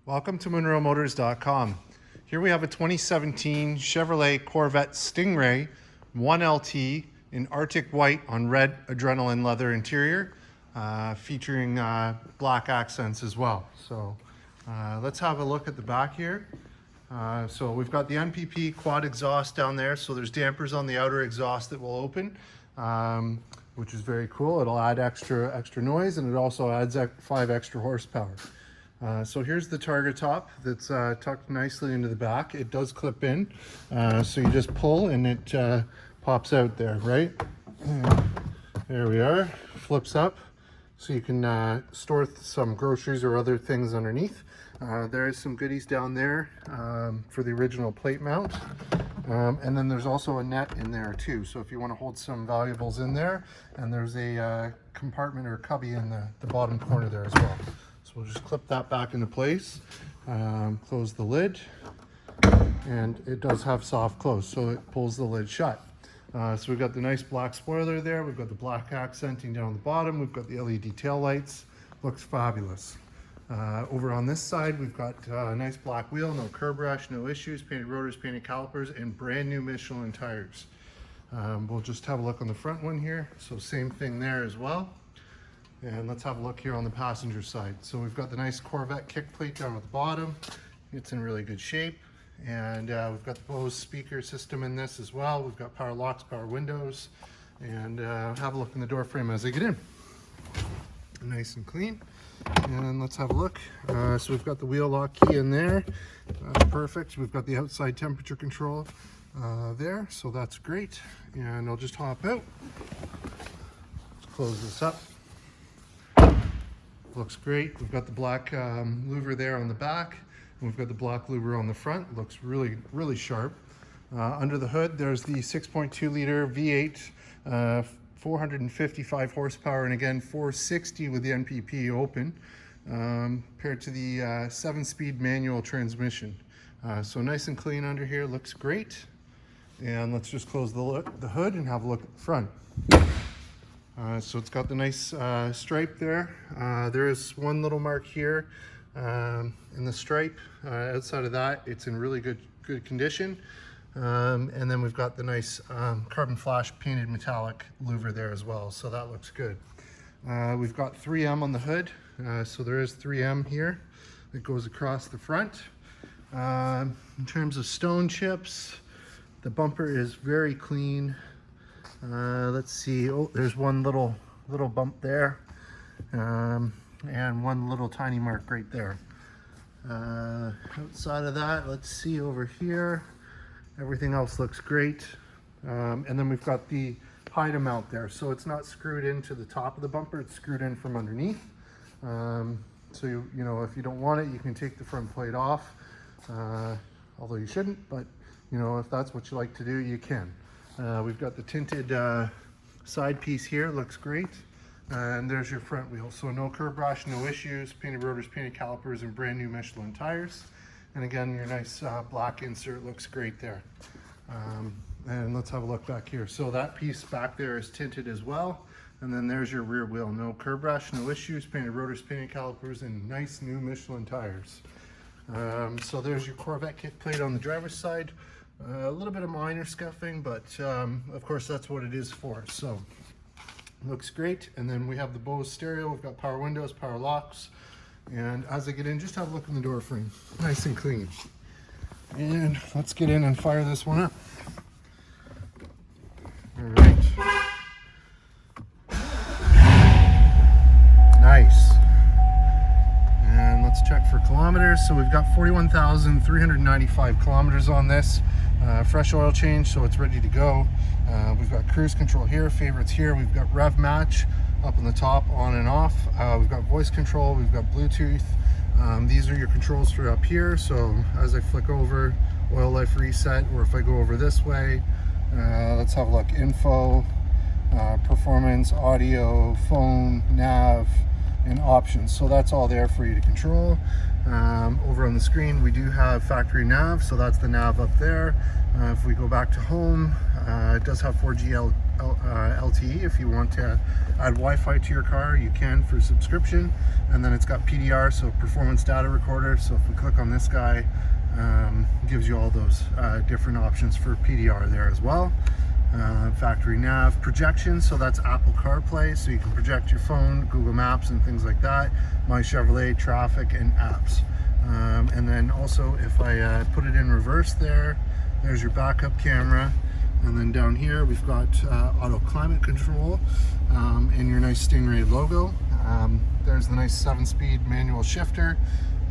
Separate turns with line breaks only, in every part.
Welcome to MonroeMotors.com. Here we have a 2017 Chevrolet Corvette Stingray 1LT in Arctic white on red adrenaline leather interior, featuring black accents as well. So let's have a look at the back here. So we've got the NPP quad exhaust down there, so there's dampers on the outer exhaust that will open, which is very cool. It'll add extra noise, and it also adds 5 extra horsepower. So here's the target top that's tucked nicely into the back. It does clip in, so you just pull and it pops out there, right? And there we are, flips up, so you can store some groceries or other things underneath. There is some goodies down there for the original plate mount. And then there's also a net in there too, so if you want to hold some valuables in there, and there's a compartment or cubby in the bottom corner there as well. So we'll just clip that back into place, close the lid, and it does have soft close, so it pulls the lid shut. So we've got the nice black spoiler there, we've got the black accenting down the bottom, we've got the LED tail lights, looks fabulous. Over on this side, we've got a nice black wheel, no curb rash, no issues, painted rotors, painted calipers, and brand new Michelin tires. We'll just have a look on the front one here, so same thing there as well. And let's have a look here on the passenger side. So we've got the nice Corvette kick plate down at the bottom. It's in really good shape. And we've got the Bose speaker system in this as well. We've got power locks, power windows. And have a look in the door frame as I get in. Nice and clean. And let's have a look. So we've got the wheel lock key in there. Perfect. We've got the outside temperature control there. So that's great. And I'll just hop out. Let's close this up. Looks great. We've got the black louver there on the back, and we've got the black louver on the front. Looks really sharp. Under the hood, there's the 6.2 liter V8, 455 horsepower, and again 460 with the NPP open, paired to the 7-speed manual transmission. So nice and clean under here. Looks great. And let's just close the hood and have a look at the front. So it's got the nice stripe there. There is one little mark here in the stripe. Outside of that, it's in really good condition. And then we've got the nice carbon flash painted metallic louver there as well, so that looks good. We've got 3M on the hood, so there is 3M here that goes across the front. In terms of stone chips, the bumper is very clean. Let's see, oh, there's one little bump there, and one little tiny mark right there. Outside of that, let's see over here, everything else looks great. And then we've got the hide mount there, so it's not screwed into the top of the bumper, it's screwed in from underneath. So you know, if you don't want it, you can take the front plate off, although you shouldn't, but you know, if that's what you like to do, you can. We've got the tinted side piece here, looks great. And there's your front wheel. So no curb rash, no issues, painted rotors, painted calipers, and brand new Michelin tires. And again, your nice black insert looks great there. And let's have a look back here. So that piece back there is tinted as well. And then there's your rear wheel. No curb rash, no issues, painted rotors, painted calipers, and nice new Michelin tires. So there's your Corvette kick plate on the driver's side. A little bit of minor scuffing, but of course that's what it is for. So looks great. And then we have the Bose Stereo. We've got power windows, power locks. And as I get in, just have a look in the door frame. Nice and clean. And let's get in and fire this one up. All right. Nice. And let's check for kilometers. So we've got 41,395 kilometers on this. Fresh oil change, so it's ready to go. We've got cruise control here, favorites here. We've got rev match up on the top, on and off. We've got voice control, we've got Bluetooth. These are your controls for up here. So as I flick over, oil life reset, or if I go over this way, let's have a look. Info, performance, audio, phone, nav, and options. So that's all there for you to control. Over on the screen, we do have factory nav, so that's the nav up there. If we go back to home, it does have 4G w-1LT. If you want to add Wi-Fi to your car, you can for subscription. And then it's got PDR, so performance data recorder. So if we click on this guy, gives you all those different options for PDR there as well. Factory nav projection, so that's Apple CarPlay, so you can project your phone, Google Maps and things like that, My Chevrolet, traffic and apps. And then also if I put it in reverse there's your backup camera, and then down here we've got auto climate control and your nice Stingray logo. There's the nice 7-speed manual shifter,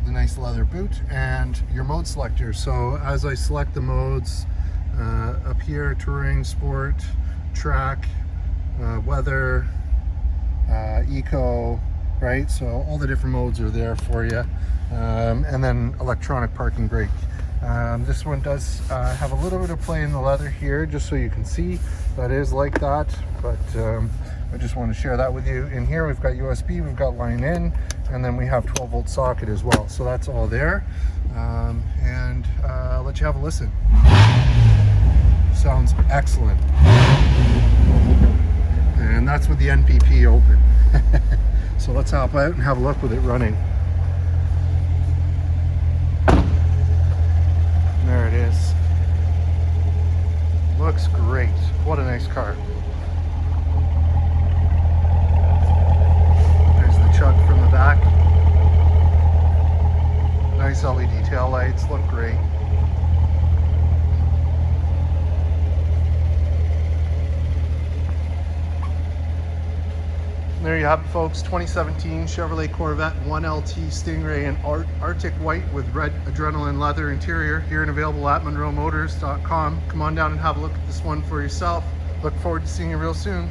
the nice leather boot, and your mode selector. So as I select the modes, up here, touring, sport, track, weather, eco, right? So all the different modes are there for you. And then electronic parking brake. This one does have a little bit of play in the leather here, just so you can see that is like that, but I just want to share that with you. In here we've got USB, we've got line in, and then we have 12-volt socket as well. So that's all there. And I'll let you have a listen. Sounds excellent. And that's with the NPP open. So let's hop out and have a look with it running. There it is. Looks great. What a nice car. There's the chuck from the back. Nice LED tail lights, look great. There you have it, folks. 2017 Chevrolet Corvette 1LT Stingray in Arctic white with red adrenaline leather interior, here and available at monroemotors.com. Come on down and have a look at this one for yourself. Look forward to seeing you real soon.